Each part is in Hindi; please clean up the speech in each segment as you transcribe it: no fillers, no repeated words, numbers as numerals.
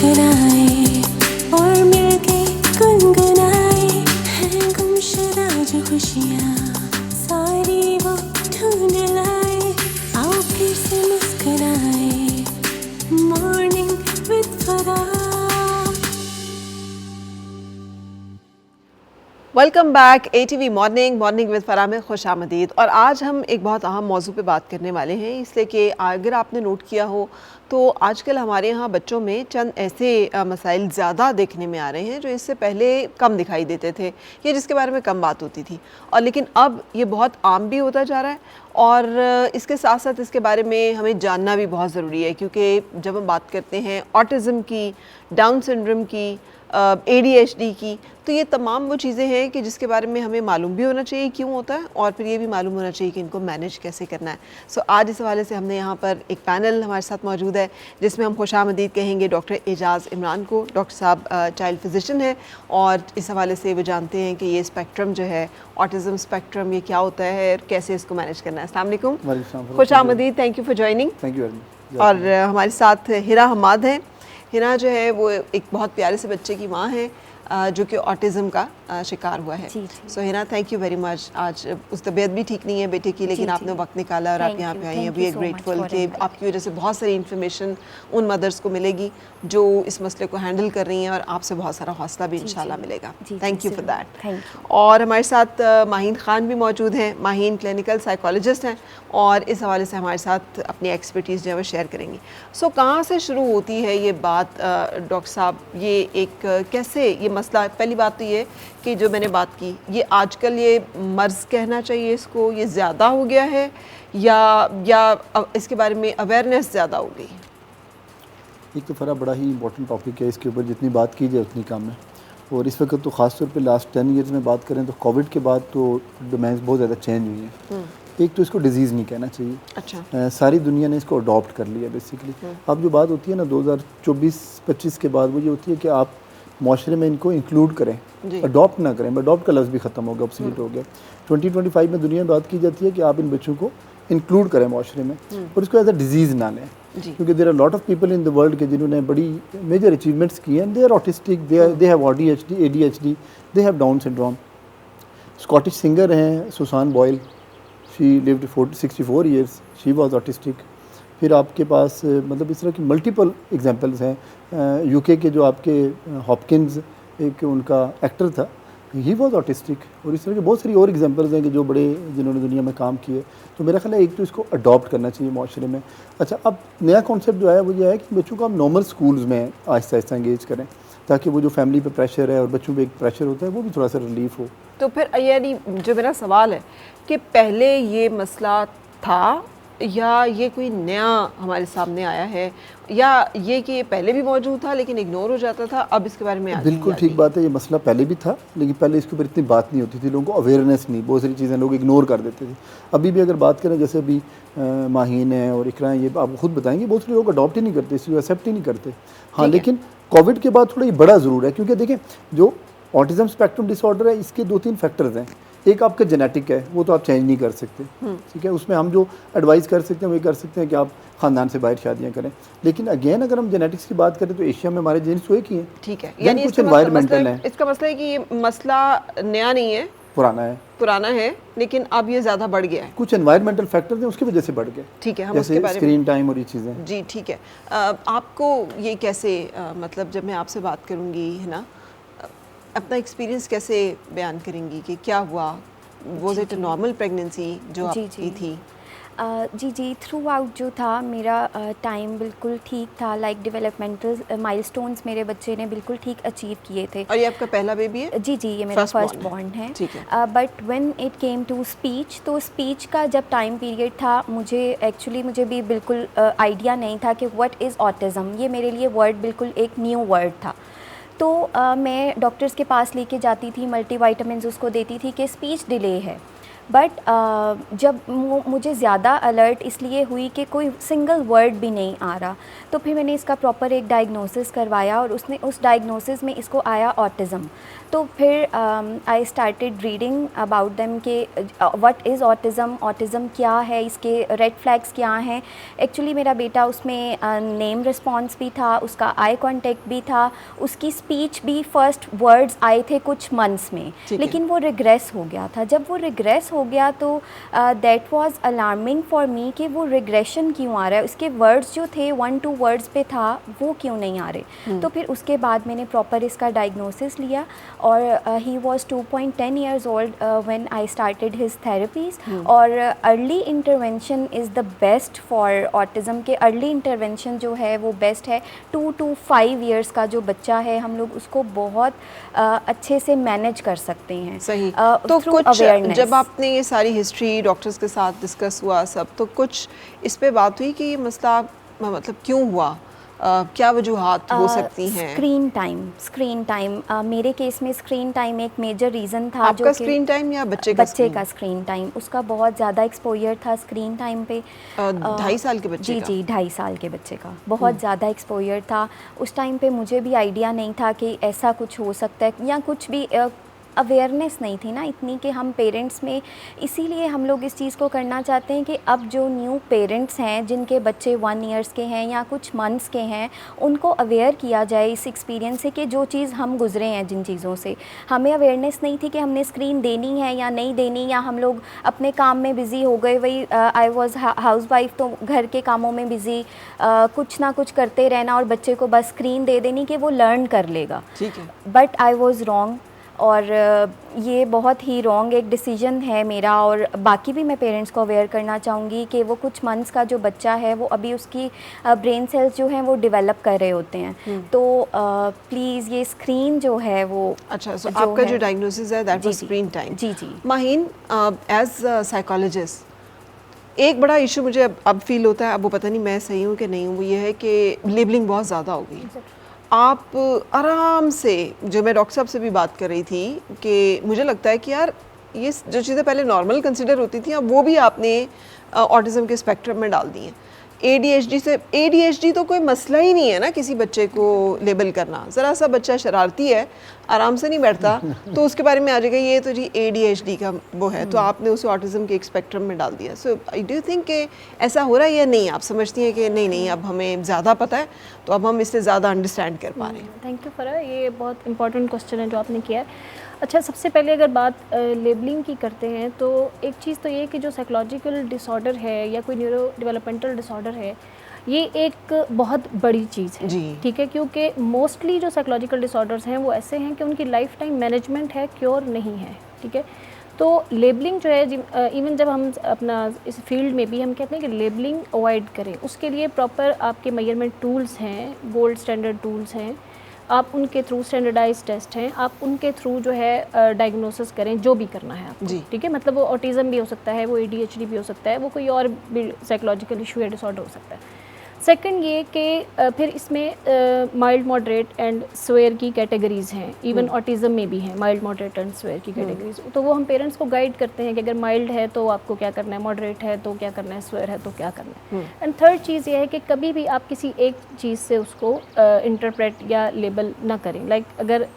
मुस्कुराए और मिलके गुनगुनाए हैं गुमशुदा जो खुशियाँ सारी वो ढूंढ लाए। आओ फिर से मुस्कुराए मॉर्निंग विद फरा। Welcome back ATV morning with Farah में खुश आमदीद। और आज हम एक बहुत अहम मौजू पे बात करने वाले हैं, इसलिए कि अगर आपने नोट किया हो तो आजकल हमारे यहाँ बच्चों में चंद ऐसे मसाइल ज़्यादा देखने में आ रहे हैं जो इससे पहले कम दिखाई देते थे या जिसके बारे में कम बात होती थी, और लेकिन अब ये बहुत आम भी होता जा रहा है। और इसके साथ साथ इसके बारे में हमें जानना भी बहुत ज़रूरी है, क्योंकि जब हम बात करते हैं ऑटिज़म की, डाउन सिंड्रोम की, ADHD की, तो ये तमाम वो चीज़ें हैं कि जिसके बारे में हमें मालूम भी होना चाहिए क्यों होता है, और फिर ये भी मालूम होना चाहिए कि इनको मैनेज कैसे करना है। सो आज इस हवाले से हमने यहाँ पर एक पैनल हमारे साथ मौजूद है जिसमें हम खुशामदीद कहेंगे डॉक्टर एजाज़ इमरान को। डॉक्टर साहब चाइल्ड फिजिशियन है और इस हवाले से वो जानते हैं कि ये स्पेक्ट्रम जो है, ऑटिज़म स्पेक्ट्रम, ये क्या होता है और कैसे इसको मैनेज करना है। अस्सलाम वालेकुम, खुशामदीद, thank you for joining. Thank you very much. और हमारे साथ हिरा हमाद हैं। हिना जो है वो एक बहुत प्यारे से बच्चे की माँ है जो कि ऑटिज़म का शिकार हुआ है। So Hina, thank you very much. आज उस तबीयत भी ठीक नहीं है बेटे की, लेकिन आपने वक्त निकाला और आप यहाँ पे आई हैं। वी आर ग्रेटफुल कि आपकी वजह से बहुत सारी इन्फॉर्मेशन उन मदर्स को मिलेगी जो इस मसले को हैंडल कर रही हैं, और आपसे बहुत सारा हौसला भी इंशाल्लाह मिलेगा। Thank you for that. और हमारे साथ माहीन खान भी मौजूद हैं। माहीन क्लिनिकल साइकोलॉजिस्ट हैं और इस हवाले से हमारे साथ अपनी एक्सपर्टीज़ जो है वो शेयर करेंगी। सो कहाँ से शुरू होती है ये बात डॉक्टर साहब, ये एक कैसे ये मसला, पहली बात तो ये कि जो मैंने बात की, ये आजकल ये मर्ज़ कहना चाहिए इसको, ये ज़्यादा हो गया है या इसके बारे में अवेयरनेस ज़्यादा हो गई? एक तो फरा बड़ा ही इंपॉर्टेंट टॉपिक है, इसके ऊपर जितनी बात की जाए उतनी कम है। और इस वक्त तो ख़ास तौर पे लास्ट 10 ईयर्स में बात करें तो कोविड के बाद तो डोमेन्स बहुत ज़्यादा चेंज हुई हैं। एक तो इसको डिजीज़ नहीं कहना चाहिए। अच्छा। सारी दुनिया ने इसको अडॉप्ट कर लिया बेसिकली। अब जो बात होती है ना 2024-25 के बाद, वो ये होती है कि आप माशरे में इनको इंक्लूड करें, अडॉप्ट ना करें। अडॉप्ट का लफ्ज़ भी ख़त्म हो गया, ऑब्सोलीट हो गया। 2025 में दुनिया में बात की जाती है कि आप इन बच्चों को इंक्लूड करें माशरे में और इसको एज अ डिजीज़ ना लें, क्योंकि there are lot of people in the world के जिन्होंने बड़ी मेजर अचीवमेंट्स की हैं। They are autistic, they have ADHD, they have Down syndrome. Scottish singer हैं Susan Boyle, she lived 64 years, she was autistic. फिर आपके पास मतलब इस तरह की मल्टीपल एग्जांपल्स हैं। यूके के जो आपके हॉपकिंस एक उनका एक्टर था, ही वाज ऑटिस्टिक। और इस तरह के बहुत सारी और एग्जांपल्स हैं कि जो बड़े जिन्होंने दुनिया में काम किए। तो मेरा ख्याल है एक तो इसको अडॉप्ट करना चाहिए माशरे में। अच्छा, अब नया कॉन्सेप्ट जो है वो ये है कि बच्चों को हम नॉर्मल स्कूल्स में आहिस्ता आहिस्ता इंगेज करें, ताकि वो जो फैमिली पे प्रेशर है और बच्चों पे एक प्रेशर होता है वो भी थोड़ा सा रिलीफ हो। तो फिर यानी जो मेरा सवाल है कि पहले ये मसला था या ये कोई नया हमारे सामने आया है, या ये कि ये पहले भी मौजूद था लेकिन इग्नोर हो जाता था, अब इसके बारे में बिल्कुल ठीक बात है। ये मसला पहले भी था, लेकिन पहले इसके ऊपर इतनी बात नहीं होती थी, लोगों को अवेयरनेस नहीं, बहुत सारी चीज़ें लोग इग्नोर कर देते थे। अभी भी अगर बात करें, जैसे अभी माहीन है और इकरा, ये आप खुद बताएंगे, बहुत सारे लोग अडॉप्ट ही नहीं करते, इसको एक्सेप्ट ही नहीं करते। हाँ, लेकिन कोविड के बाद थोड़ा ये बड़ा ज़रूर है, क्योंकि देखें जो ऑटिज़म स्पेक्ट्रम डिसऑर्डर है इसके 2-3 फैक्टर्स हैं। एक आपका जेनेटिक है, वो तो आप चेंज नहीं कर सकते, ठीक है। उसमें हम जो एडवाइस कर सकते हैं वो ये कर सकते हैं कि आप ख़ानदान से बाहर शादियां करें। लेकिन अगेन अगर हम जेनेटिक्स की बात करें तो एशिया में हमारे जीन्स तो एक ही हैं, ठीक है। यानी कुछ एनवायरमेंटल है। इसका मतलब है कि ये मसला नया नहीं है, पुराना है, लेकिन अब ये ज़्यादा बढ़ गया है। कुछ एनवायरमेंटल फैक्टर्स हैं उसकी वजह से बढ़ गए, ठीक है। हम जैसे उसके बारे में, स्क्रीन टाइम और ये चीज़ें। जी ठीक है। आपको ये कैसे मतलब जब मैं आपसे बात करूँगी, है ना, अपना एक्सपीरियंस कैसे बयान करेंगी कि क्या हुआ? Was it a normal pregnancy जो आपकी थी? जी थ्रू आउट जो था मेरा टाइम बिल्कुल ठीक था। लाइक डेवलपमेंटल माइलस्टोन्स मेरे बच्चे ने बिल्कुल ठीक अचीव किए थे। और ये आपका पहला बेबी है? जी ये मेरा फर्स्ट बॉर्न है। But when it came to speech, तो स्पीच का जब टाइम पीरियड था, मुझे भी बिल्कुल आइडिया नहीं था कि व्हाट इज़ ऑटिज़म। ये मेरे लिए वर्ड बिल्कुल एक न्यू वर्ड था। तो मैं डॉक्टर्स के पास लेके जाती थी, मल्टीविटामिन्स उसको देती थी कि स्पीच डिले है। बट जब मुझे ज़्यादा अलर्ट इसलिए हुई कि कोई सिंगल वर्ड भी नहीं आ रहा, तो फिर मैंने इसका प्रॉपर एक डायग्नोसिस करवाया और उस डायग्नोसिस में इसको आया ऑटिज़म। तो फिर I started reading about them कि व्हाट इज़ ऑटिज़म क्या है, इसके रेड फ्लैग्स क्या हैं। एक्चुअली मेरा बेटा उसमें नेम रिस्पॉन्स भी था, उसका आई कांटेक्ट भी था, उसकी स्पीच भी फर्स्ट वर्ड्स आए थे कुछ मंथ्स में, लेकिन वो रिग्रेस हो गया था। जब वो रिग्रेस हो गया तो that was alarming for me कि वो रिग्रेशन क्यों आ रहा है, उसके वर्ड्स जो थे 1-2 वर्ड्स पे था वो क्यों नहीं आ रहे। तो फिर उसके बाद मैंने प्रॉपर इसका डायग्नोसिस लिया और he was 2.10 years old when I started his therapies. और early intervention is the best for autism के। अर्ली इंटरवेंशन जो है वो बेस्ट है। 2 to 5 years का जो बच्चा है हम लोग उसको बहुत अच्छे से मैनेज कर सकते हैं। सही। तो कुछ जब आपने ये सारी हिस्ट्री डॉक्टर्स के साथ डिस्कस हुआ सब, तो कुछ इस पे बात हुई कि ये मसला मतलब क्यों हुआ, क्या वजूहात हो सकती हैं? स्क्रीन टाइम मेरे केस में स्क्रीन टाइम एक मेजर रीज़न था। आपका स्क्रीन टाइम या बच्चे का स्क्रीन टाइम? उसका बहुत ज़्यादा एक्सपोजर था स्क्रीन टाइम पे। 2.5 साल के बच्चे का? जी 2.5 साल के बच्चे का बहुत ज़्यादा एक्सपोजर था। उस टाइम पे मुझे भी आइडिया नहीं था कि ऐसा कुछ हो सकता है या कुछ भी अवेयरनेस नहीं थी ना इतनी कि हम पेरेंट्स में। इसीलिए हम लोग इस चीज़ को करना चाहते हैं कि अब जो न्यू पेरेंट्स हैं जिनके बच्चे 1 years के हैं या कुछ मंथ्स के हैं, उनको अवेयर किया जाए इस एक्सपीरियंस से कि जो चीज़ हम गुजरे हैं जिन चीज़ों से। हमें अवेयरनेस नहीं थी कि हमने स्क्रीन देनी है या नहीं देनी, या हम लोग अपने काम में बिज़ी हो गए। वही आई वॉज़ हाउस वाइफ, तो घर के कामों में बिज़ी, कुछ ना कुछ करते रहना और बच्चे को बस स्क्रीन दे देनी कि वो लर्न कर लेगा। ठीक है। बट आई वॉज़ रॉन्ग, और ये बहुत ही रॉन्ग एक डिसीजन है मेरा। और बाकी भी मैं पेरेंट्स को अवेयर करना चाहूँगी कि वो कुछ मंथ्स का जो बच्चा है वो अभी उसकी ब्रेन सेल्स जो हैं वो डेवलप कर रहे होते हैं। तो प्लीज़ ये स्क्रीन जो है वो अच्छा, सो आपका जो डायग्नोसिस है दैट वाज स्क्रीन टाइम। जी जी। माहीन, एज साइकोलॉजिस्ट एक बड़ा इशू मुझे अब फील होता है, अब वो पता नहीं मैं सही हूँ कि नहीं हूँ, वो ये है कि लेबलिंग बहुत ज़्यादा हो गई। आप आराम से, जो मैं डॉक्टर साहब से भी बात कर रही थी कि मुझे लगता है कि यार ये जो चीज़ें पहले नॉर्मल कंसिडर होती थी अब वो भी आपने ऑटिज़म के स्पेक्ट्रम में डाल दी हैं। ADHD तो कोई मसला ही नहीं है ना किसी बच्चे को लेबल करना। ज़रा सा बच्चा शरारती है, आराम से नहीं बैठता तो उसके बारे में आ जाएगा ये तो जी ADHD का वो है, तो आपने उसे ऑटिज़म के एक स्पेक्ट्रम में डाल दिया। सो आई डू थिंक कि ऐसा हो रहा है या नहीं? आप समझती हैं कि नहीं अब हमें ज़्यादा पता है तो अब हम इससे ज़्यादा अंडरस्टैंड कर पा रहे हैं? थैंक यू फरा, ये बहुत इंपॉर्टेंट क्वेश्चन है जो आपने किया है। अच्छा, सबसे पहले अगर बात लेबलिंग की करते हैं तो एक चीज़ तो ये कि जो साइकोलॉजिकल डिसऑर्डर है या कोई न्यूरो डेवलपमेंटल डिसऑर्डर है, ये एक बहुत बड़ी चीज़ है। ठीक है, क्योंकि मोस्टली जो साइकोलॉजिकल डिसऑर्डर्स हैं वो ऐसे हैं कि उनकी लाइफ टाइम मैनेजमेंट है, क्योर नहीं है। ठीक है, तो लेबलिंग जो है, इवन जब हम अपना इस फील्ड में भी हम कहते हैं कि लेबलिंग अवॉइड करें, उसके लिए प्रॉपर आपके मेजरमेंट टूल्स हैं, गोल्ड स्टैंडर्ड टूल्स हैं, आप उनके थ्रू स्टैंडर्डाइज टेस्ट हैं, आप उनके थ्रू जो है डायग्नोसिस करें जो भी करना है आपको। ठीक है, मतलब वो ऑटिज़म भी हो सकता है, वो ADHD भी हो सकता है, वो कोई और भी साइकोलॉजिकल इशू या डिसऑर्डर हो सकता है। सेकंड ये कि फिर इसमें माइल्ड मॉडरेट एंड स्वेयर की कैटेगरीज़ हैं, इवन ऑटिज़म में भी हैं माइल्ड मॉडरेट एंड स्वेयर की कैटेगरीज। तो वो हम पेरेंट्स को गाइड करते हैं कि अगर माइल्ड है तो आपको क्या करना है, मॉडरेट है तो क्या करना है, स्वेयर है तो क्या करना है। एंड थर्ड चीज़ ये है कि कभी भी आप किसी एक चीज़ से उसको इंटरप्रेट या लेबल ना करें। लाइक अगर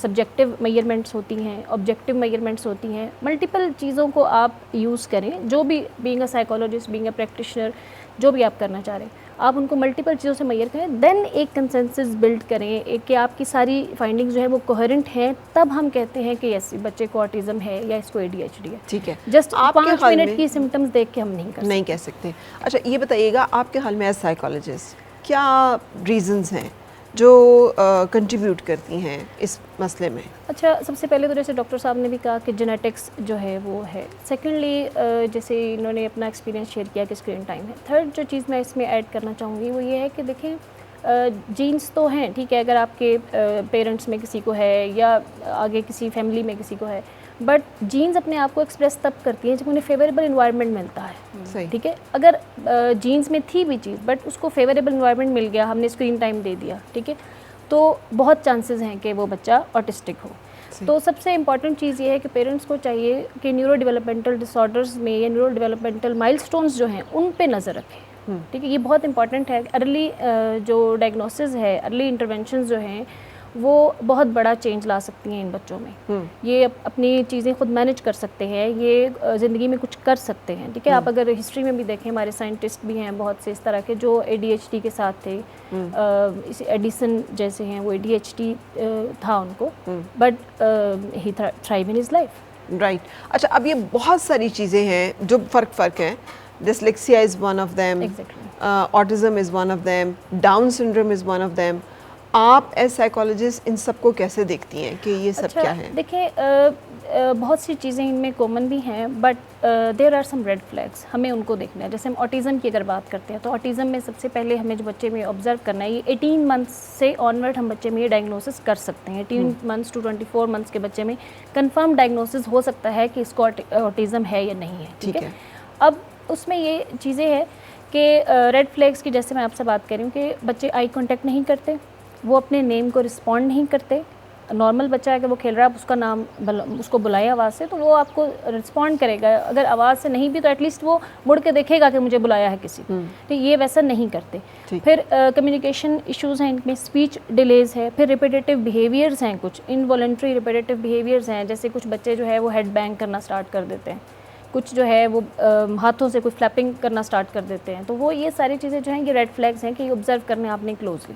सब्जेक्टिव मेजरमेंट्स होती हैं, ऑब्जेक्टिव मेजरमेंट्स होती हैं, मल्टीपल चीज़ों को आप यूज़ करें, जो भी being a psychologist, being a practitioner, जो भी आप करना चाह रहे हैं, आप उनको मल्टीपल चीज़ों से मेजर करें, देन एक कंसेंसस बिल्ड करें, एक कि आपकी सारी फाइंडिंग्स जो है वो कोहेरेंट हैं, तब हम कहते हैं कि यस बच्चे को ऑटिज़म है या इसको ADHD है। ठीक है, जस्ट 5 मिनट की सिम्टम्स देख के हम नहीं कह सकते। अच्छा, ये बताइएगा आपके हाल में एज साइकोलॉजिस्ट क्या रीजंस हैं जो कंट्रीब्यूट करती हैं इस मसले में? अच्छा, सबसे पहले तो जैसे डॉक्टर साहब ने भी कहा कि जेनेटिक्स जो है वो है। सेकेंडली जैसे इन्होंने अपना एक्सपीरियंस शेयर किया कि स्क्रीन टाइम है। थर्ड जो चीज़ मैं इसमें ऐड करना चाहूँगी वो ये है कि देखें, जीन्स तो हैं, ठीक है, अगर आपके पेरेंट्स में किसी को है या आगे किसी फैमिली में किसी को है, बट जीन्स अपने आप को एक्सप्रेस तब करती हैं जब उन्हें फेवरेबल इन्वायरमेंट मिलता है। ठीक है, अगर जीन्स में थी भी चीज़ बट उसको फेवरेबल इन्वायरमेंट मिल गया, हमने स्क्रीन टाइम दे दिया, ठीक है, तो बहुत चांसेस हैं कि वो बच्चा ऑटिस्टिक हो। तो सबसे इम्पॉर्टेंट चीज़ ये है कि पेरेंट्स को चाहिए कि न्यूरो डेवलपमेंटल डिसऑर्डर्स में या न्यूरो डेवलपमेंटल माइलस्टोन्स जो हैं उन पे नज़र रखें। ठीक है, ये बहुत इंपॉर्टेंट है। अर्ली जो डायग्नोसिस है, अर्ली इंटरवेंशन जो हैं वो बहुत बड़ा चेंज ला सकती हैं इन बच्चों में। ये अपनी चीज़ें खुद मैनेज कर सकते हैं, ये ज़िंदगी में कुछ कर सकते हैं। ठीक है, आप अगर हिस्ट्री में भी देखें, हमारे साइंटिस्ट भी हैं बहुत से इस तरह के जो ADHD के साथ थे। इस एडिसन जैसे हैं, वो ADHD था उनको, but he thrive in his life. Right. अच्छा, अब ये बहुत सारी चीज़ें हैं जो फ़र्क हैं। Dyslexia is one of them, autism is one of them, down syndrome is one of them. आप एज साइकोलॉजिस्ट इन सबको कैसे देखती हैं कि ये सब क्या है? देखिए, बहुत सी चीज़ें इनमें कॉमन भी हैं, but there are some red flags, हमें उनको देखना है। जैसे हम ऑटिज़म की अगर बात करते हैं तो ऑटिज़म में सबसे पहले हमें जो बच्चे में ऑब्जर्व करना है, ये 18 मंथ्स से ऑनवर्ड हम बच्चे में ये डायग्नोसिस कर सकते हैं। 18 मंथ्स टू 24 मंथ्स के बच्चे में कंफर्म डायग्नोसिस हो सकता है कि इसको ऑटिज़म है या नहीं है। ठीक है, अब उसमें ये चीज़ें हैं कि रेड फ्लैग्स की, जैसे मैं आपसे बात कर रही हूँ कि बच्चे आई कॉन्टैक्ट नहीं करते, वो अपने नेम को रिस्पॉन्ड नहीं करते। नॉर्मल बच्चा अगर वो खेल रहा है, आप उसका नाम उसको बुलाए आवाज़ से, तो वो आपको रिस्पॉन्ड करेगा। अगर आवाज़ से नहीं भी तो एटलीस्ट वो मुड़ के देखेगा कि मुझे बुलाया है किसी। तो ये वैसा नहीं करते। फिर कम्युनिकेशन इश्यूज़ हैं इनमें, स्पीच डिलेज़ है, फिर रिपीटेटिव बिहेवियर्स हैं, कुछ इनवॉलंटरी रिपीटेटिव बिहेवियर्स हैं। जैसे कुछ बच्चे जो है वो हेड बैंग करना स्टार्ट कर देते हैं, कुछ जो है वो हाथों से कुछ फ्लैपिंग करना स्टार्ट कर देते हैं। तो वो ये सारी चीज़ें जो हैं ये रेड फ्लैग्स हैं कि ये ऑब्जर्व करने आपने क्लोजली।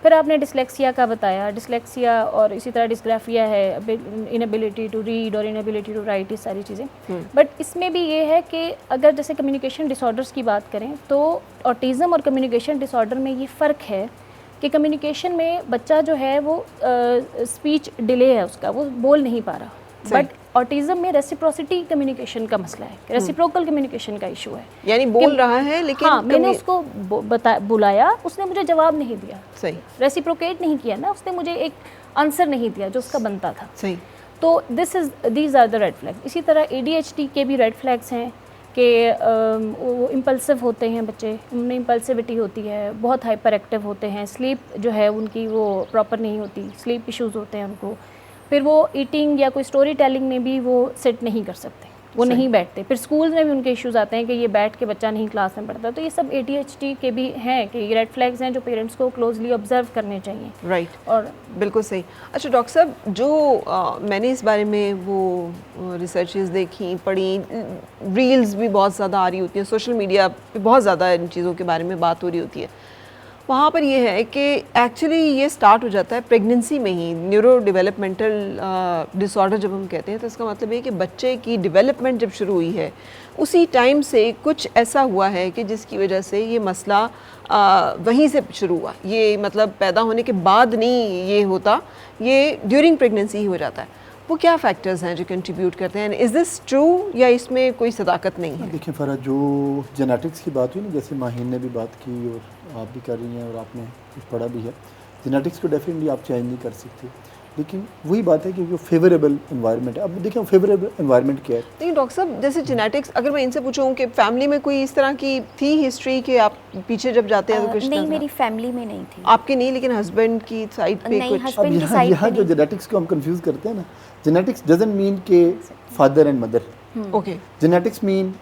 फिर आपने डिसलेक्सिया का बताया, डिसलेक्सिया और इसी तरह डिस्ग्राफिया है, इनएबिलिटी टू रीड और इनएबिलिटी टू राइट, ये सारी चीज़ें। बट इसमें भी ये है कि अगर जैसे कम्युनिकेशन डिसऑर्डर्स की बात करें तो ऑटिज़म और कम्युनिकेशन डिसऑर्डर में ये फ़र्क है कि कम्युनिकेशन में बच्चा जो है वो स्पीच डिले है उसका, वो बोल नहीं पा रहा। बट ऑटिज़म में रेसिप्रोसिटी कम्युनिकेशन का मसला है, रेसिप्रोकल कम्युनिकेशन का इशू है। यानी बोल रहा है लेकिन हाँ, मैंने उसको बुलाया, उसने मुझे जवाब नहीं दिया, सही रेसिप्रोकेट नहीं किया ना, उसने मुझे एक आंसर नहीं दिया जो उसका बनता था। सही। तो these are the red flags. इसी तरह ADHD के भी रेड फ्लैग्स हैं कि वो इम्पल्सिव होते हैं बच्चे, उनमें इम्पल्सिविटी होती है, बहुत हाइपर एक्टिव होते हैं, स्लीप जो है उनकी वो प्रॉपर नहीं होती, स्लीप इश्यूज़ होते हैं उनको। फिर वो ईटिंग या कोई स्टोरी टेलिंग में भी वो सेट नहीं कर सकते, वो नहीं बैठते। फिर स्कूल में भी उनके इश्यूज़ आते हैं कि ये बैठ के बच्चा नहीं क्लास में पढ़ता। तो ये सब ADHD के भी हैं कि ये रेड फ्लैग्स हैं जो पेरेंट्स को क्लोजली ऑब्जर्व करने चाहिए। राइट। और बिल्कुल सही। अच्छा डॉक्टर साहब, जो मैंने इस बारे में वो रिसर्चेस देखी, पढ़ी, रील्स भी बहुत ज़्यादा आ रही होती हैं, सोशल मीडिया पे बहुत ज़्यादा इन चीज़ों के बारे में बात हो रही होती है। वहाँ पर ये है कि एक्चुअली ये स्टार्ट हो जाता है प्रेगनेंसी में ही। न्यूरो डेवलपमेंटल डिसऑर्डर जब हम कहते हैं तो इसका मतलब ये कि बच्चे की डेवलपमेंट जब शुरू हुई है उसी टाइम से कुछ ऐसा हुआ है कि जिसकी वजह से ये मसला वहीं से शुरू हुआ। ये मतलब पैदा होने के बाद नहीं ये होता, ये ड्यूरिंग प्रेगनेंसी ही हो जाता है। वो क्या फैक्टर्स हैं जो कंट्रीब्यूट करते हैं? इज़ दिस ट्रू या इसमें कोई सदाकत नहीं है? देखिए फ़रा, जो जेनेटिक्स की बात हुई ना, जैसे माहिन ने भी बात की और आप भी कर रही हैं और आपने कुछ पढ़ा भी है, जेनेटिक्स को डेफिनेटली आप चेंज नहीं कर सकते, लेकिन वही बात है कि जो फेवरेबल एनवायरनमेंट है। अब देखिए फेवरेबल एनवायरनमेंट क्या है। लेकिन डॉक्टर साहब, जैसे जेनेटिक्स, अगर मैं इनसे पूछूं कि फैमिली में कोई इस तरह की थी हिस्ट्री कि आप पीछे जब जाते हैं तो कुछ नहीं, मेरी फैमिली में नहीं थी। आपके नहीं, लेकिन हस्बैंड की साइड पे नहीं, कुछ? हस्बैंड की अब साइड यहाँ जो जेनेटिक्स को हम कंफ्यूज करते हैं ना, जेनेटिक्स डजंट मीन के father and mother. Okay. Genetics mean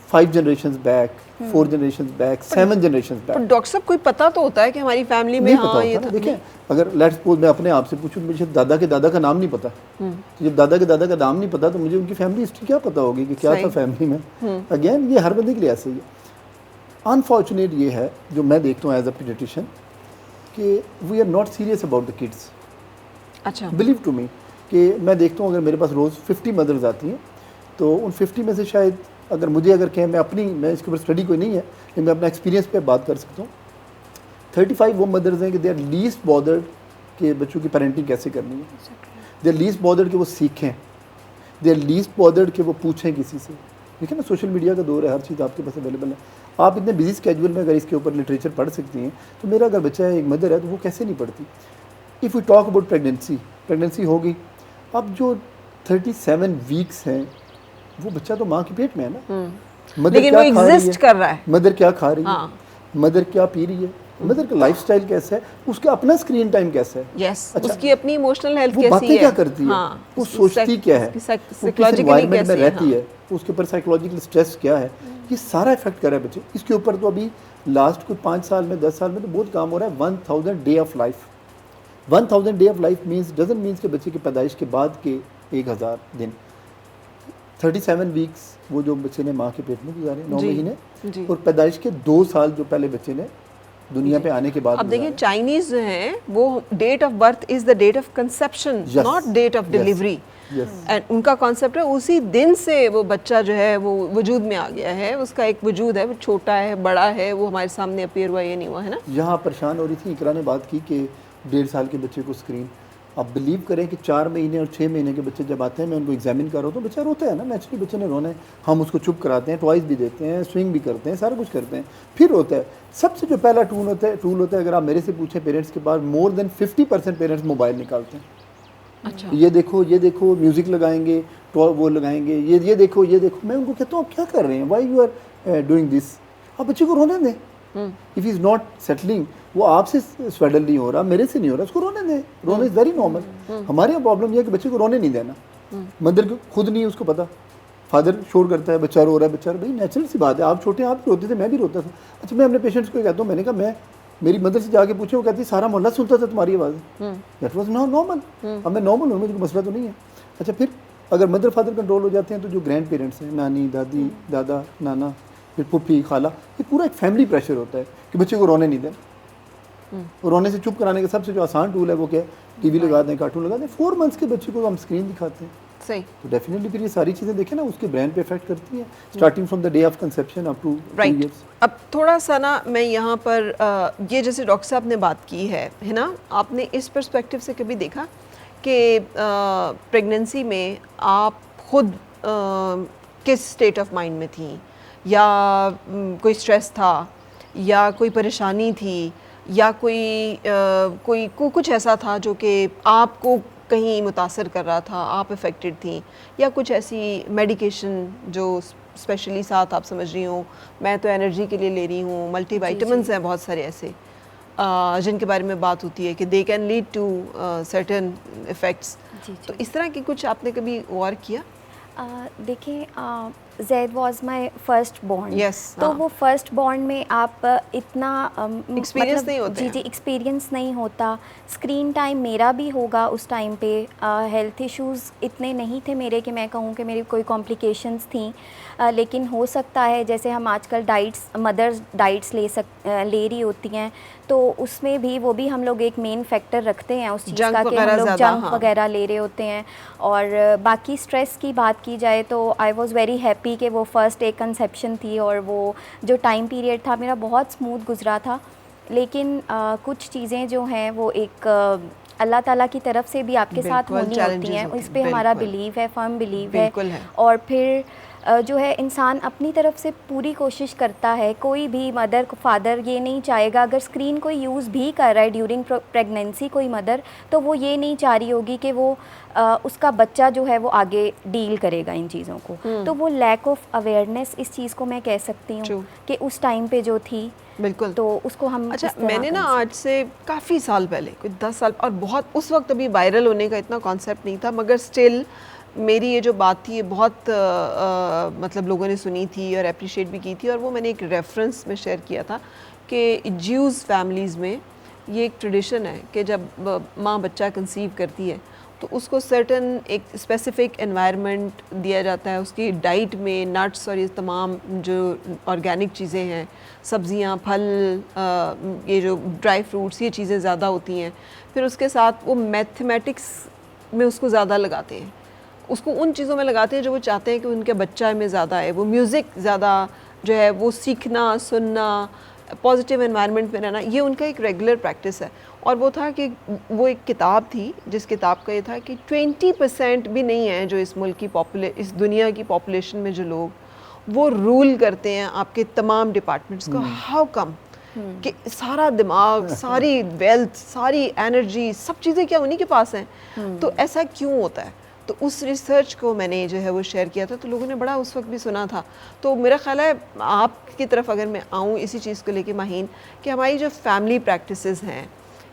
5 generations back, 4 generations back, 7 generations back. पर डॉक्टर साहब, कोई पता तो होता है कि हमारी फैमिली में हाँ ये था। देखिए, अगर लेट्स सपोज मैं अपने आप से पूछूं, मुझे दादा के दादा का नाम नहीं पता, तो जब दादा के दादा का नाम नहीं पता तो मुझे उनकी फैमिली हिस्ट्री क्या पता होगी कि क्या था फैमिली में। अगेन ये हर बंदे के लिए ऐसे ही है। अनफॉर्चुनेट ये है जो मैं देखता हूँ एज अ पीडियाट्रिशियन कि we are not serious about the kids. अच्छा। बिलीव टू मी कि मैं देखता हूँ अगर मेरे पास रोज़ 50 मदर्स आती हैं तो उन 50 में से शायद अगर कहें मैं इसके ऊपर स्टडी कोई नहीं है लेकिन मैं अपना एक्सपीरियंस पे बात कर सकता हूँ, 35 वो मदर्स हैं कि दे आर लीस्ट बॉदर्ड कि बच्चों की पेरेंटिंग कैसे करनी है, दे आर लीस्ट बॉदर्ड कि वो सीखें, दे आर लीस्ट बॉदर्ड कि वो पूछें किसी से। देखिए ना, सोशल मीडिया का दौर है, हर चीज़ आपके पास अवेलेबल है। आप इतने बिजी स्केड्यूल में अगर इसके ऊपर लिटरेचर पढ़ सकती हैं तो मेरा अगर बच्चा है, एक मदर है, तो वो कैसे नहीं पढ़ती। If you talk about pregnancy होगी, अब जो 37 वीक्स हैं वो बच्चा तो माँ के पेट में है ना। मदर लेकिन वो एग्जिस्ट कर रहा है। मदर क्या खा रही है, मदर क्या पी रही है, मदर का लाइफस्टाइल कैसा है, उसका अपना स्क्रीन टाइम कैसा है, यस, अच्छा, उसकी अपनी इमोशनल हेल्थ वो कैसी बातें है, क्या करती है, हाँ, वो सोचती क्या है, वो किस एनवायरनमेंट में रहती है, उसके ऊपर साइकोलॉजिकल स्ट्रेस क्या है, ये सारा इफेक्ट कर रहा है बच्चे। इसके ऊपर तो अभी लास्ट कुछ 5 साल में 10 साल में तो बहुत काम हो रहा है। 1000 day of life, 1000 day of life means doesn't means कि बच्चे की पैदाइश के बाद के 1000 दिन, 37 वीक्स वो जो बच्चे ने माँ के पेट में गुजारे, 9 महीने, और पैदाइश के 2 साल जो पहले बच्चे ने दुनिया पे आने के बाद। अब देखिए चाइनीज जो हैं वो date of birth is the date of conception, not date of delivery, and उनका कॉन्सेप्ट है उसी दिन से वो बच्चा जो है वो वजूद में आ गया है, उसका एक वजूद है, वो छोटा है बड़ा है, वो हमारे सामने अपीयर हुआ, ये नहीं हुआ है ना। यहाँ परेशान हो रही थी, इकरा ने बात की कि 1.5 साल के बच्चे को स्क्रीन, आप बिलीव करें कि 4 महीने और 6 महीने के बच्चे जब आते हैं, मैं उनको एग्जामिन कर रहा हूँ तो बच्चा रोता है ना, नेचुरली बच्चे ने रोना है, हम उसको चुप कराते हैं, टॉयज़ भी देते हैं, स्विंग भी करते हैं, सारा कुछ करते हैं, फिर रोता है। सबसे जो पहला टूल होता है अगर आप मेरे से पूछें पेरेंट्स के पास, मोर देन 50% पेरेंट्स मोबाइल निकालते हैं। अच्छा, ये देखो म्यूज़िक लगाएंगे, वो लगाएंगे, ये देखो। मैं उनको कहता हूँ आप क्या कर रहे हैं, why you are doing this, आप बच्चे को रोने दें। इफ़ इज़ नॉट सेटलिंग, वो आपसे स्वेडल नहीं हो रहा, मेरे से नहीं हो रहा, उसको रोने दें, रोना इज़ वेरी नॉर्मल। हमारे यहाँ प्रॉब्लम यह है कि बच्चे को रोने नहीं देना, मदर को खुद नहीं उसको पता, फादर शोर करता है, बच्चा रो रहा है, भाई नेचुरल सी बात है, आप छोटे आप भी रोते थे, मैं भी रोता था। अच्छा, मैं अपने पेशेंट्स को कहता हूँ, मैंने कहा मेरी मदर से जाके पूछे, वो कहती सारा मोहल्ला सुनता था तुम्हारी आवाज़, दैट वाज नॉट नॉर्मल। अब मैं नॉर्मल हूँ, मुझे कोई मसला तो नहीं है। अच्छा, फिर अगर मदर फादर कंट्रोल हो जाते हैं तो जो ग्रैंड पेरेंट्स हैं, नानी दादी दादा नाना, फिर पुप्पी खाला, ये पूरा एक फैमिली प्रेशर होता है कि बच्चे को रोने नहीं देना। और रोने से चुप कराने का सबसे जो आसान टूल है वो क्या है, टीवी लगा दें, कार्टून लगा दें। 4 मंथ्स के बच्चे को हम स्क्रीन दिखाते हैं, सही, तो डेफिनेटली फिर ये सारी चीज़ें देखें ना, उसके ब्रेन पे इफेक्ट करती हैं, starting from the day of conception up to 2 years। अब थोड़ा सा ना मैं यहाँ पर ये जैसे डॉक्टर साहब ने बात की है ना, आपने इस पर्सपेक्टिव से कभी देखा कि प्रेगनेंसी में आप खुद किस स्टेट ऑफ माइंड में थी, या कोई स्ट्रेस था, या कोई परेशानी थी, या कोई कुछ ऐसा था जो कि आपको कहीं मुतासर कर रहा था, आप इफ़ेक्टेड थी, या कुछ ऐसी मेडिकेशन जो स्पेशली साथ आप समझ रही हूँ, मैं तो एनर्जी के लिए ले रही हूँ, मल्टीविटामिन्स हैं बहुत सारे ऐसे जिनके बारे में बात होती है कि they can lead to certain effects, तो इस तरह की कुछ आपने कभी गौर किया? देखिए, Zaid was my first born, तो वो फर्स्ट बॉर्न में आप इतना एक्सपीरियंस नहीं होता, जी एक्सपीरियंस नहीं होता। स्क्रीन टाइम मेरा भी होगा उस टाइम पे, हेल्थ इश्यूज़ इतने नहीं थे मेरे कि मैं कहूँ कि मेरी कोई कॉम्प्लिकेशंस थी, लेकिन हो सकता है जैसे हम आजकल मदर्स डाइट्स ले रही होती हैं, तो उसमें भी वो भी हम लोग एक मेन फैक्टर रखते हैं उस चीज़ का कि हम लोग जंक वगैरह ले रहे होते हैं। और बाकी स्ट्रेस की बात की जाए तो आई वॉज़ वेरी हैप्पी कि वो फर्स्ट एक कंसेप्शन थी और वो जो टाइम पीरियड था मेरा बहुत स्मूथ गुजरा था। लेकिन कुछ चीज़ें जो हैं वो एक अल्लाह ताला की तरफ से भी आपके साथ होनी होती हैं, इस पे हमारा बिलीव है, फर्म बिलीव है। और फिर जो है इंसान अपनी तरफ से पूरी कोशिश करता है, कोई भी मदर फादर ये नहीं चाहेगा, अगर स्क्रीन कोई यूज़ भी कर रहा है ड्यूरिंग प्रेगनेंसी कोई मदर, तो वो ये नहीं चाह रही होगी कि वो उसका बच्चा जो है वो आगे डील करेगा इन चीज़ों को। तो वो लैक ऑफ अवेयरनेस इस चीज़ को मैं कह सकती हूँ कि उस टाइम पे जो थी, बिल्कुल, तो उसको हम अच्छा, मैंने ना आज से काफ़ी साल पहले, कुछ 10 साल, और बहुत उस वक्त अभी वायरल होने का इतना कॉन्सेप्ट नहीं था, मगर स्टिल मेरी ये जो बात थी ये बहुत मतलब लोगों ने सुनी थी और अप्रिशिएट भी की थी, और वो मैंने एक रेफरेंस में शेयर किया था कि ज्यूज़ फैमिलीज़ में ये एक ट्रेडिशन है कि जब माँ बच्चा कंसीव करती है तो उसको सर्टन एक स्पेसिफ़िक एनवायरनमेंट दिया जाता है, उसकी डाइट में नट्स और ये तमाम जो ऑर्गेनिक चीज़ें हैं, सब्ज़ियाँ, फल, ये जो ड्राई फ्रूट्स, ये चीज़ें ज़्यादा होती हैं। फिर उसके साथ वो मैथमेटिक्स में उसको ज़्यादा लगाते हैं, उसको उन चीज़ों में लगाते हैं जो वो चाहते हैं कि उनके बच्चा में ज़्यादा है। वो म्यूज़िक ज़्यादा जो है वो सीखना, सुनना, पॉजिटिव एनवायरनमेंट में रहना, ये उनका एक रेगुलर प्रैक्टिस है। और वो था कि वो एक किताब थी जिस किताब का ये था कि 20% भी नहीं है जो इस मुल्क की इस दुनिया की पॉपुलेशन में जो लोग वो रूल करते हैं आपके तमाम डिपार्टमेंट्स को। हाउ कम कि सारा दिमाग, सारी वेल्थ, सारी एनर्जी, सब चीज़ें क्या उन्हीं के पास हैं? तो ऐसा क्यों होता है? तो उस रिसर्च को मैंने जो है वो शेयर किया था, तो लोगों ने बड़ा उस वक्त भी सुना था। तो मेरा ख्याल है आपकी तरफ अगर मैं आऊँ इसी चीज़ को लेके माहीन, कि हमारी जो फैमिली प्रैक्टिसेस हैं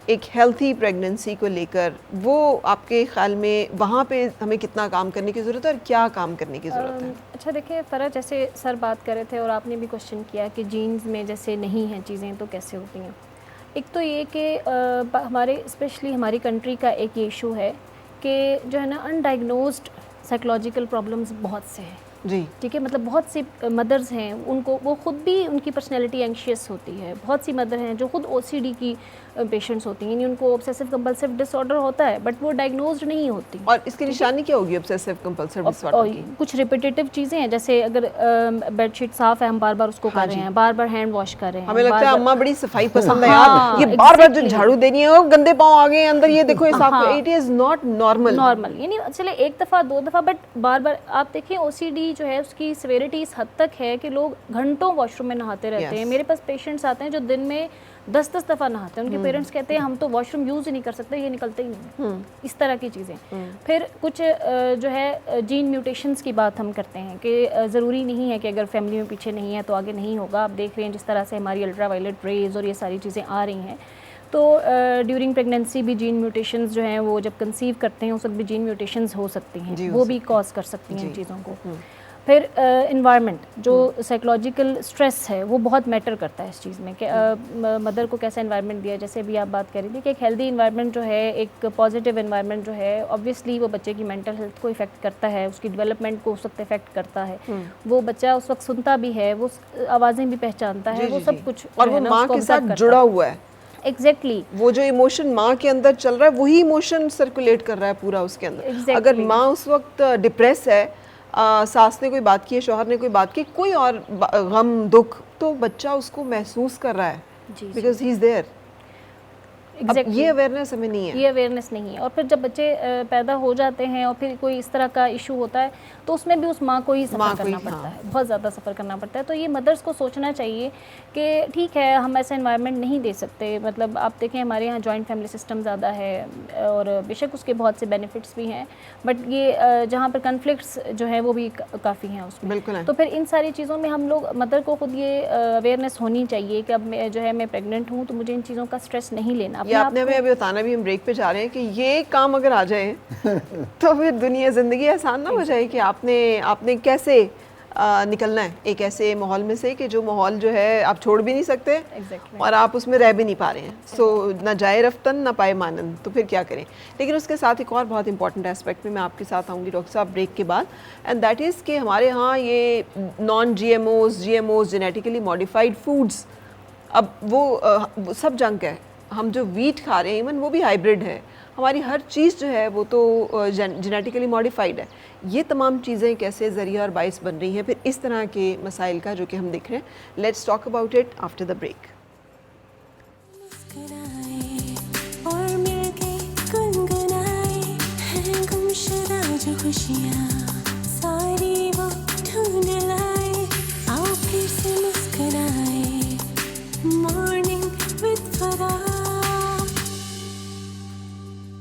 एक हेल्थी प्रेगनेंसी को लेकर, वो आपके ख्याल में वहाँ पे हमें कितना काम करने की ज़रूरत है और क्या काम करने की ज़रूरत है? अच्छा देखिए फ़रा, जैसे सर बात कर रहे थे और आपने भी क्वेश्चन किया कि जीन्स में जैसे नहीं हैं चीज़ें तो कैसे होती हैं। एक तो ये कि हमारे स्पेशली हमारी कंट्री का एक ये इशू है कि जो है ना अनडायग्नोज्ड साइकोलॉजिकल प्रॉब्लम्स बहुत से हैं जी, ठीक है। मतलब बहुत सी मदर्स हैं, उनको वो खुद भी उनकी पर्सनैलिटी एंशियस होती है। बहुत सी मदर हैं जो खुद ओसीडी की पेशेंट्स होती हैं, यानी उनको ऑब्सेसिव कंपल्सिव डिसऑर्डर होता है बट वो डायग्नोज्ड नहीं होती। और इसकी निशानी क्या होगी ऑब्सेसिव कंपल्सिव डिसऑर्डर की? कुछ रिपीटेटिव चीज़ें हैं, जैसे अगर बेडशीट साफ़ है हम बार बार उसको कर रहे हैं, बार बार हैंड वॉश कर रहे हैं। हमें लगता है बार-बार- अम्मा बड़ी सफाई पसंद है हाँ, यार, ये बार बार जो exactly. झाड़ू देनी है, वो गंदे पाँव आ गए अंदर, ये देखो ये साफ। It is not normal. यानी चले एक दफ़ा दो दफ़ा, बट बार बार आप देखिए ओसीडी जो है उसकी सिवियरिटी इस हद तक है कि लोग घंटों वॉशरूम में नहाते रहते हैं। मेरे पास पेशेंट्स आते हैं जो दिन में 10-10 दफ़ा नहाते हैं। उनके पेरेंट्स कहते हैं हम तो वॉशरूम यूज़ ही नहीं कर सकते, ये निकलते ही नहीं। इस तरह की चीज़ें। फिर कुछ जो है जीन म्यूटेशंस की बात हम करते हैं कि ज़रूरी नहीं है कि अगर फैमिली में पीछे नहीं है तो आगे नहीं होगा। आप देख रहे हैं जिस तरह से हमारी अल्ट्रा वायलेट रेज और ये सारी चीज़ें आ रही हैं, तो ड्यूरिंग प्रेगनेंसी भी जीन म्यूटेशंस जो हैं वो जब कंसीव करते हैं उस वक्त भी जीन म्यूटेशंस हो सकती हैं, वो भी कॉज कर सकती हैं इन चीज़ों को। फिर इन्वायरमेंट जो साइकोलॉजिकल स्ट्रेस है वो बहुत मैटर करता है इस चीज़ में कि मदर को कैसा इन्वायरमेंट दिया। जैसे भी आप बात कर रही थी कि एक हेल्दी इन्वायरमेंट जो है, एक पॉजिटिव इन्वायरमेंट जो है, ऑब्वियसली वो बच्चे की मेंटल हेल्थ को इफ़ेक्ट करता है, उसकी डेवलपमेंट को उस वक्त इफ़ेक्ट करता है। वो बच्चा उस वक्त सुनता भी है, वो आवाज़ें भी पहचानता है, वो सब कुछ और वो माँ के साथ जुड़ा हुआ है। एग्जैक्टली वो जो इमोशन माँ के अंदर चल रहा है वही इमोशन सर्कुलेट कर रहा है पूरा उसके अंदर। Exactly. अगर माँ उस वक्त डिप्रेस है, सास ने कोई बात की है, शौहर ने कोई बात की, कोई और गम दुख, तो बच्चा उसको महसूस कर रहा है because he is there. Exactly. ये अवेयरनेस हमें नहीं है, ये अवेयरनेस नहीं है। और फिर जब बच्चे पैदा हो जाते हैं और फिर कोई इस तरह का इशू होता है तो उसमें भी उस माँ को ही सफ़र करना पड़ता है, बहुत ज़्यादा सफ़र करना पड़ता है। तो ये मदर्स को सोचना चाहिए कि ठीक है हम ऐसा इन्वायरमेंट नहीं दे सकते। मतलब आप देखें हमारे यहाँ जॉइंट फैमिली सिस्टम ज़्यादा है और बेशक उसके बहुत से बेनिफिट्स भी हैं, बट ये जहाँ पर कन्फ्लिक्ट्स जो है वो भी काफ़ी हैं उसमें। बिल्कुल है। तो फिर इन सारी चीज़ों में हम लोग मदर को खुद ये अवेयरनेस होनी चाहिए कि अब मैं जो है मैं प्रेग्नेंट हूँ तो मुझे इन चीज़ों का स्ट्रेस नहीं लेना। ये आपने हमें अभी बताना भी, हम ब्रेक पे जा रहे हैं कि ये काम अगर आ जाए तो फिर दुनिया ज़िंदगी आसान ना हो जाए कि आपने कैसे निकलना है एक ऐसे माहौल में से कि जो माहौल जो है आप छोड़ भी नहीं सकते और आप उसमें रह भी नहीं पा रहे हैं। सो ना जाए रफ्तन ना पाए मानन, तो फिर क्या करें। लेकिन उसके साथ एक और बहुत इंपॉर्टेंट एस्पेक्ट में मैं आपके साथ आऊँगी डॉक्टर साहब ब्रेक के बाद, एंड दैट इज़ कि हमारे यहाँ ये non GMOs genetically modified foods, अब वो सब जंक है। हम जो वीट खा रहे हैं इवन वो भी हाइब्रिड है। हमारी हर चीज़ जो है वो तो जेनेटिकली मॉडिफाइड है। ये तमाम चीज़ें कैसे ज़रिया और बाइस बन रही हैं फिर इस तरह के मसाइल का जो कि हम देख रहे हैं। Let's talk about it after the break. मुस्कुराए